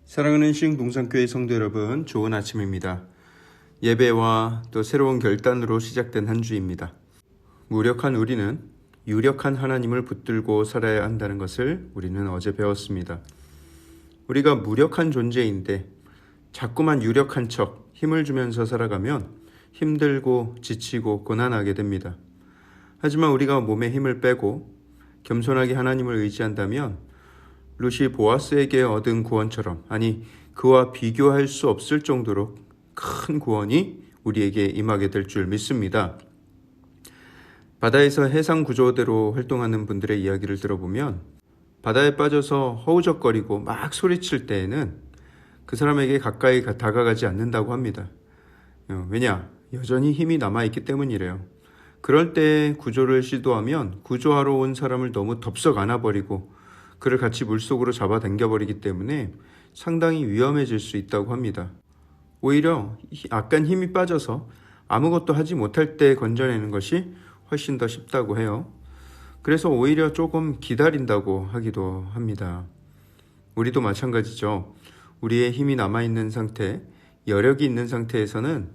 사랑하는 시흥동산교회 성도 여러분, 좋은 아침입니다. 예배와 또 새로운 결단으로 시작된 한 주입니다. 무력한 우리는 유력한 하나님을 붙들고 살아야 한다는 것을 우리는 어제 배웠습니다. 우리가 무력한 존재인데 자꾸만 유력한 척 힘을 주면서 살아가면 힘들고 지치고 고난하게 됩니다. 하지만 우리가 몸에 힘을 빼고 겸손하게 하나님을 의지한다면 룻이 보아스에게 얻은 구원처럼, 아니 그와 비교할 수 없을 정도로 큰 구원이 우리에게 임하게 될 줄 믿습니다. 바다에서 해상 구조대로 활동하는 분들의 이야기를 들어보면 바다에 빠져서 허우적거리고 막 소리칠 때에는 그 사람에게 가까이 다가가지 않는다고 합니다. 왜냐? 여전히 힘이 남아있기 때문이래요. 그럴 때 구조를 시도하면 구조하러 온 사람을 너무 덥석 안아버리고 그를 같이 물속으로 잡아당겨버리기 때문에 상당히 위험해질 수 있다고 합니다. 오히려 약간 힘이 빠져서 아무것도 하지 못할 때 건져내는 것이 훨씬 더 쉽다고 해요. 그래서 오히려 조금 기다린다고 하기도 합니다. 우리도 마찬가지죠. 우리의 힘이 남아있는 상태, 여력이 있는 상태에서는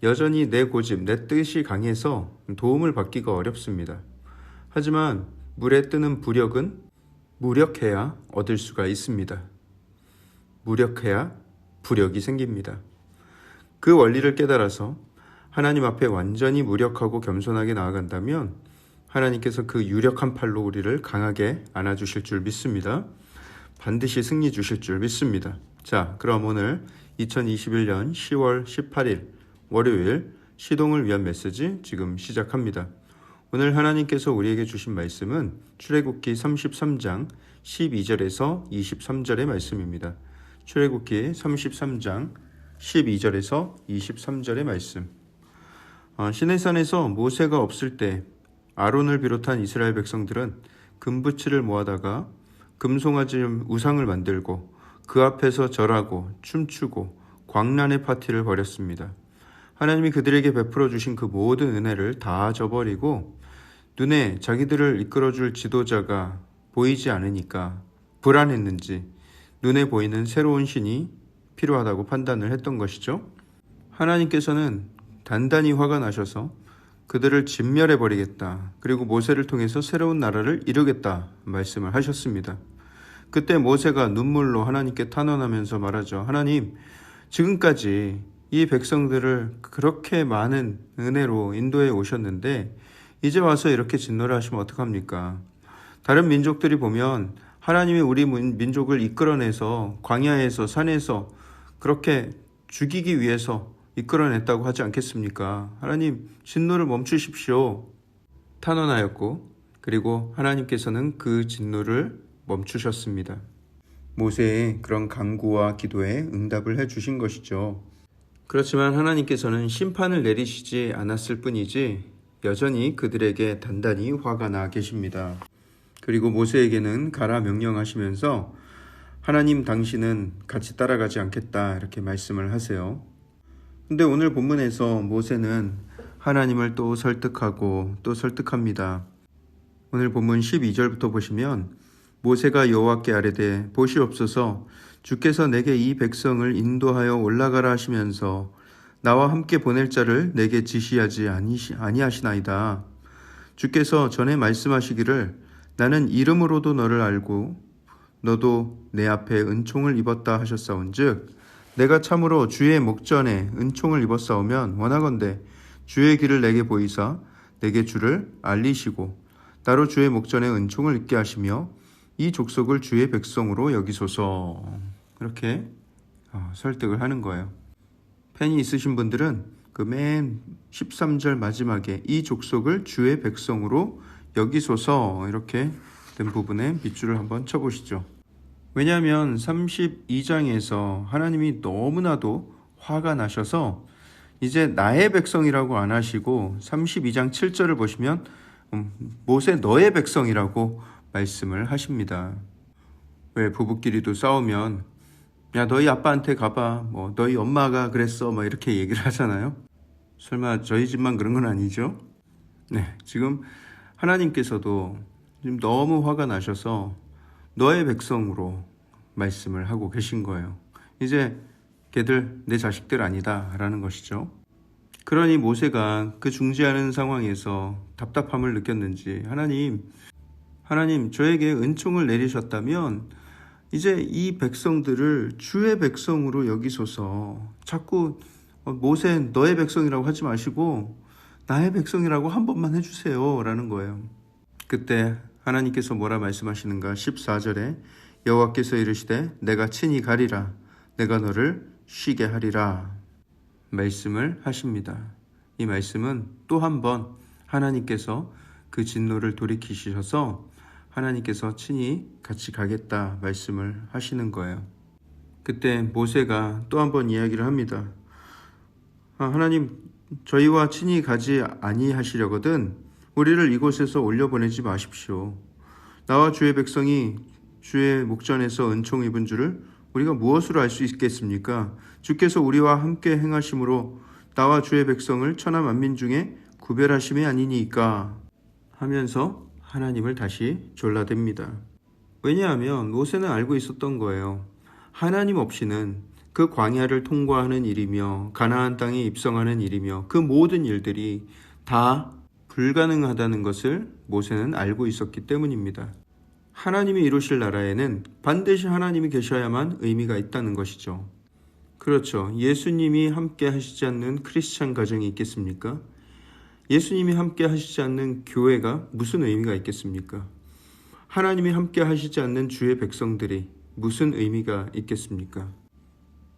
여전히 내 고집, 내 뜻이 강해서 도움을 받기가 어렵습니다. 하지만 물에 뜨는 부력은 무력해야 얻을 수가 있습니다. 무력해야 부력이 생깁니다. 그 원리를 깨달아서 하나님 앞에 완전히 무력하고 겸손하게 나아간다면 하나님께서 그 유력한 팔로 우리를 강하게 안아주실 줄 믿습니다. 반드시 승리 주실 줄 믿습니다. 자, 그럼 오늘 2021년 10월 18일 월요일 시동을 위한 메시지 지금 시작합니다. 오늘 하나님께서 우리에게 주신 말씀은 출애굽기 33장 12절에서 23절의 말씀입니다. 출애굽기 33장 12절에서 23절의 말씀. 시내산에서 모세가 없을 때 아론을 비롯한 이스라엘 백성들은 금붙이를 모아다가 금송아지 우상을 만들고 그 앞에서 절하고 춤추고 광란의 파티를 벌였습니다. 하나님이 그들에게 베풀어 주신 그 모든 은혜를 다 저버리고 눈에 자기들을 이끌어줄 지도자가 보이지 않으니까 불안했는지 눈에 보이는 새로운 신이 필요하다고 판단을 했던 것이죠. 하나님께서는 단단히 화가 나셔서 그들을 진멸해버리겠다. 그리고 모세를 통해서 새로운 나라를 이루겠다 말씀을 하셨습니다. 그때 모세가 눈물로 하나님께 탄원하면서 말하죠. 하나님, 지금까지 이 백성들을 그렇게 많은 은혜로 인도해 오셨는데 이제 와서 이렇게 진노를 하시면 어떡합니까? 다른 민족들이 보면 하나님이 우리 민족을 이끌어내서 광야에서 산에서 그렇게 죽이기 위해서 이끌어냈다고 하지 않겠습니까? 하나님, 진노를 멈추십시오. 탄원하였고 그리고 하나님께서는 그 진노를 멈추셨습니다. 모세의 그런 간구와 기도에 응답을 해주신 것이죠. 그렇지만 하나님께서는 심판을 내리시지 않았을 뿐이지 여전히 그들에게 단단히 화가 나 계십니다. 그리고 모세에게는 가라 명령하시면서 하나님 당신은 같이 따라가지 않겠다 이렇게 말씀을 하세요. 근데 오늘 본문에서 모세는 하나님을 또 설득하고 또 설득합니다. 오늘 본문 12절부터 보시면 모세가 여호와께 아뢰되 보시옵소서 주께서 내게 이 백성을 인도하여 올라가라 하시면서 나와 함께 보낼 자를 내게 지시하지 아니하시나이다. 주께서 전에 말씀하시기를 나는 이름으로도 너를 알고 너도 내 앞에 은총을 입었다 하셨사온즉 내가 참으로 주의 목전에 은총을 입었사오면 원하건대 주의 길을 내게 보이사 내게 주를 알리시고 나로 주의 목전에 은총을 입게 하시며 이 족속을 주의 백성으로 여기소서. 이렇게 설득을 하는 거예요. 펜이 있으신 분들은 그 맨 13절 마지막에 이 족속을 주의 백성으로 여기소서 이렇게 된 부분에 밑줄을 한번 쳐보시죠. 왜냐하면 32장에서 하나님이 너무나도 화가 나셔서 이제 나의 백성이라고 안 하시고 32장 7절을 보시면 모세 너의 백성이라고 말씀을 하십니다. 왜 부부끼리도 싸우면 야 너희 아빠한테 가봐 뭐 너희 엄마가 그랬어 뭐 이렇게 얘기를 하잖아요. 설마 저희 집만 그런 건 아니죠? 네, 지금 하나님께서도 지금 너무 화가 나셔서 너의 백성으로 말씀을 하고 계신 거예요. 이제 걔들 내 자식들 아니다 라는 것이죠. 그러니 모세가 그 중지하는 상황에서 답답함을 느꼈는지 하나님 저에게 은총을 내리셨다면 이제 이 백성들을 주의 백성으로 여기소서. 자꾸 모세 너의 백성이라고 하지 마시고 나의 백성이라고 한 번만 해주세요 라는 거예요. 그때 하나님께서 뭐라 말씀하시는가? 14절에 여호와께서 이르시되 내가 친히 가리라 내가 너를 쉬게 하리라 말씀을 하십니다. 이 말씀은 또 한 번 하나님께서 그 진노를 돌이키셔서 하나님께서 친히 같이 가겠다 말씀을 하시는 거예요. 그때 모세가 또 한 번 이야기를 합니다. 하나님 저희와 친히 가지 아니하시려거든 우리를 이곳에서 올려보내지 마십시오. 나와 주의 백성이 주의 목전에서 은총 입은 줄을 우리가 무엇으로 알 수 있겠습니까? 주께서 우리와 함께 행하심으로 나와 주의 백성을 천하 만민 중에 구별하심이 아니니까 하면서 하나님을 다시 졸라댑니다. 왜냐하면 모세는 알고 있었던 거예요. 하나님 없이는 그 광야를 통과하는 일이며 가나안 땅에 입성하는 일이며 그 모든 일들이 다 불가능하다는 것을 모세는 알고 있었기 때문입니다. 하나님이 이루실 나라에는 반드시 하나님이 계셔야만 의미가 있다는 것이죠. 그렇죠. 예수님이 함께 하시지 않는 크리스찬 가정이 있겠습니까? 예수님이 함께 하시지 않는 교회가 무슨 의미가 있겠습니까? 하나님이 함께 하시지 않는 주의 백성들이 무슨 의미가 있겠습니까?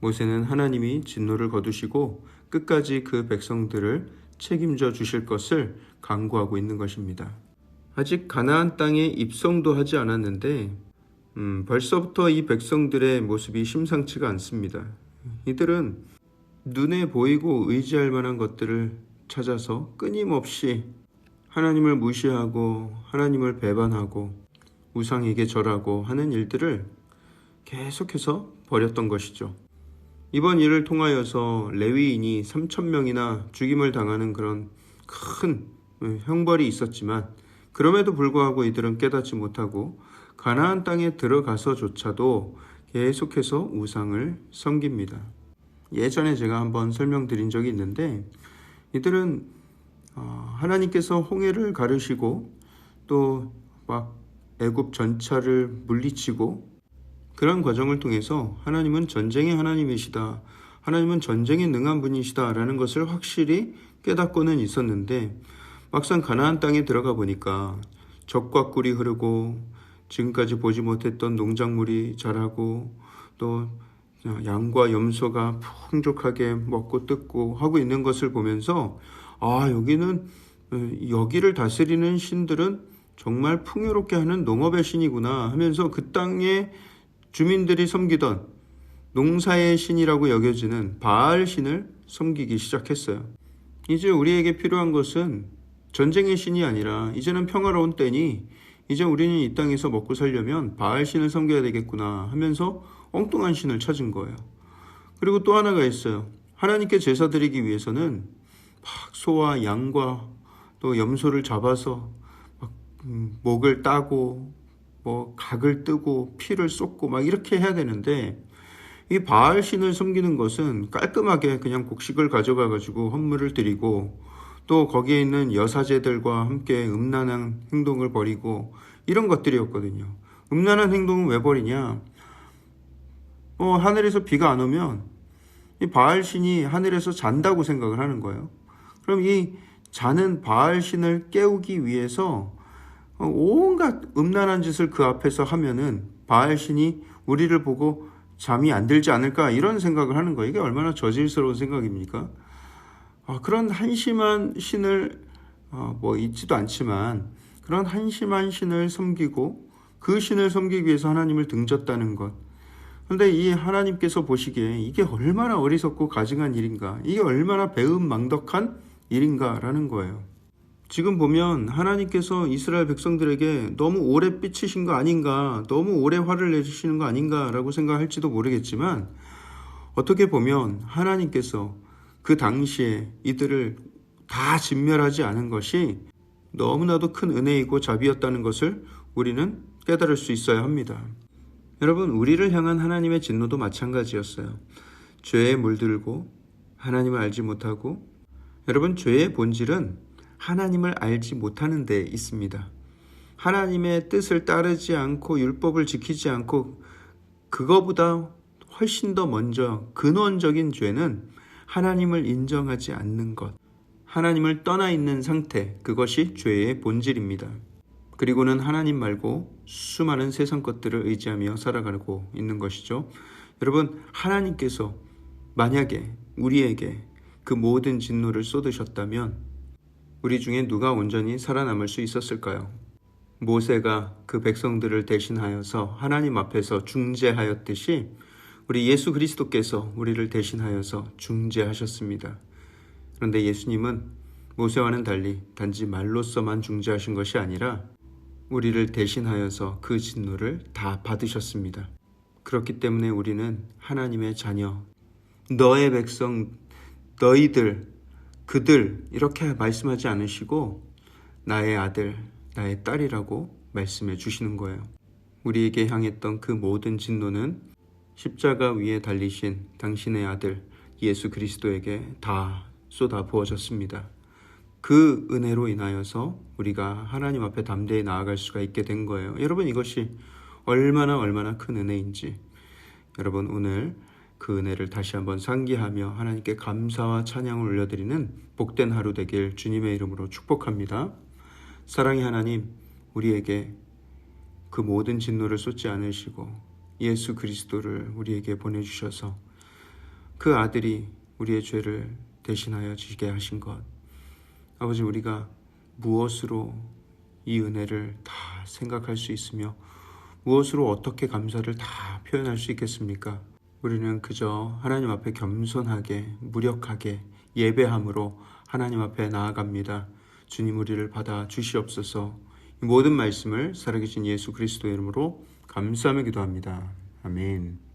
모세는 하나님이 진노를 거두시고 끝까지 그 백성들을 책임져 주실 것을 간구하고 있는 것입니다. 아직 가나안 땅에 입성도 하지 않았는데 벌써부터 이 백성들의 모습이 심상치가 않습니다. 이들은 눈에 보이고 의지할 만한 것들을 찾아서 끊임없이 하나님을 무시하고 하나님을 배반하고 우상에게 절하고 하는 일들을 계속해서 벌였던 것이죠. 이번 일을 통하여서 레위인이 3,000명이나 죽임을 당하는 그런 큰 형벌이 있었지만 그럼에도 불구하고 이들은 깨닫지 못하고 가나안 땅에 들어가서조차도 계속해서 우상을 섬깁니다. 예전에 제가 한번 설명드린 적이 있는데 이들은 하나님께서 홍해를 가르시고 또 막 애굽 전차를 물리치고 그런 과정을 통해서 하나님은 전쟁의 하나님이시다. 하나님은 전쟁에 능한 분이시다 라는 것을 확실히 깨닫고는 있었는데 막상 가나안 땅에 들어가 보니까 젖과 꿀이 흐르고 지금까지 보지 못했던 농작물이 자라고 또 양과 염소가 풍족하게 먹고 뜯고 하고 있는 것을 보면서 여기를 다스리는 신들은 정말 풍요롭게 하는 농업의 신이구나 하면서 그 땅에 주민들이 섬기던 농사의 신이라고 여겨지는 바알 신을 섬기기 시작했어요. 이제 우리에게 필요한 것은 전쟁의 신이 아니라 이제는 평화로운 때니 이제 우리는 이 땅에서 먹고 살려면 바알 신을 섬겨야 되겠구나 하면서 엉뚱한 신을 찾은 거예요. 그리고 또 하나가 있어요. 하나님께 제사 드리기 위해서는 막 소와 양과 또 염소를 잡아서 막 목을 따고 각을 뜨고 피를 쏟고 막 이렇게 해야 되는데 이 바알 신을 섬기는 것은 깔끔하게 그냥 곡식을 가져가 가지고 헌물을 드리고 또 거기에 있는 여사제들과 함께 음란한 행동을 벌이고 이런 것들이었거든요. 음란한 행동은 왜 벌이냐? 하늘에서 비가 안 오면 이 바알 신이 하늘에서 잔다고 생각을 하는 거예요. 그럼 이 자는 바알 신을 깨우기 위해서 온갖 음란한 짓을 그 앞에서 하면은 바알 신이 우리를 보고 잠이 안 들지 않을까 이런 생각을 하는 거예요. 이게 얼마나 저질스러운 생각입니까? 그런 한심한 신을 있지도 않지만 그런 한심한 신을 섬기고 그 신을 섬기기 위해서 하나님을 등졌다는 것. 그런데 이 하나님께서 보시기에 이게 얼마나 어리석고 가증한 일인가, 이게 얼마나 배은망덕한 일인가라는 거예요. 지금 보면 하나님께서 이스라엘 백성들에게 너무 오래 삐치신 거 아닌가, 너무 오래 화를 내주시는 거 아닌가라고 생각할지도 모르겠지만 어떻게 보면 하나님께서 그 당시에 이들을 다 진멸하지 않은 것이 너무나도 큰 은혜이고 자비였다는 것을 우리는 깨달을 수 있어야 합니다. 여러분, 우리를 향한 하나님의 진노도 마찬가지였어요. 죄에 물들고 하나님을 알지 못하고, 여러분, 죄의 본질은 하나님을 알지 못하는 데 있습니다. 하나님의 뜻을 따르지 않고 율법을 지키지 않고, 그거보다 훨씬 더 먼저 근원적인 죄는 하나님을 인정하지 않는 것, 하나님을 떠나 있는 상태, 그것이 죄의 본질입니다. 그리고는 하나님 말고 수많은 세상 것들을 의지하며 살아가고 있는 것이죠. 여러분, 하나님께서 만약에 우리에게 그 모든 진노를 쏟으셨다면 우리 중에 누가 온전히 살아남을 수 있었을까요? 모세가 그 백성들을 대신하여서 하나님 앞에서 중재하였듯이 우리 예수 그리스도께서 우리를 대신하여서 중재하셨습니다. 그런데 예수님은 모세와는 달리 단지 말로서만 중재하신 것이 아니라 우리를 대신하여서 그 진노를 다 받으셨습니다. 그렇기 때문에 우리는 하나님의 자녀, 너의 백성, 너희들, 그들 이렇게 말씀하지 않으시고 나의 아들, 나의 딸이라고 말씀해 주시는 거예요. 우리에게 향했던 그 모든 진노는 십자가 위에 달리신 당신의 아들 예수 그리스도에게 다 쏟아 부어졌습니다. 그 은혜로 인하여서 우리가 하나님 앞에 담대히 나아갈 수가 있게 된 거예요. 여러분, 이것이 얼마나 큰 은혜인지 여러분 오늘 그 은혜를 다시 한번 상기하며 하나님께 감사와 찬양을 올려드리는 복된 하루 되길 주님의 이름으로 축복합니다. 사랑의 하나님, 우리에게 그 모든 진노를 쏟지 않으시고 예수 그리스도를 우리에게 보내주셔서 그 아들이 우리의 죄를 대신하여 지게 하신 것, 아버지, 우리가 무엇으로 이 은혜를 다 생각할 수 있으며 무엇으로 어떻게 감사를 다 표현할 수 있겠습니까? 우리는 그저 하나님 앞에 겸손하게 무력하게 예배함으로 하나님 앞에 나아갑니다. 주님, 우리를 받아 주시옵소서. 이 모든 말씀을 살아계신 예수 그리스도의 이름으로 감사하며 기도합니다. 아멘.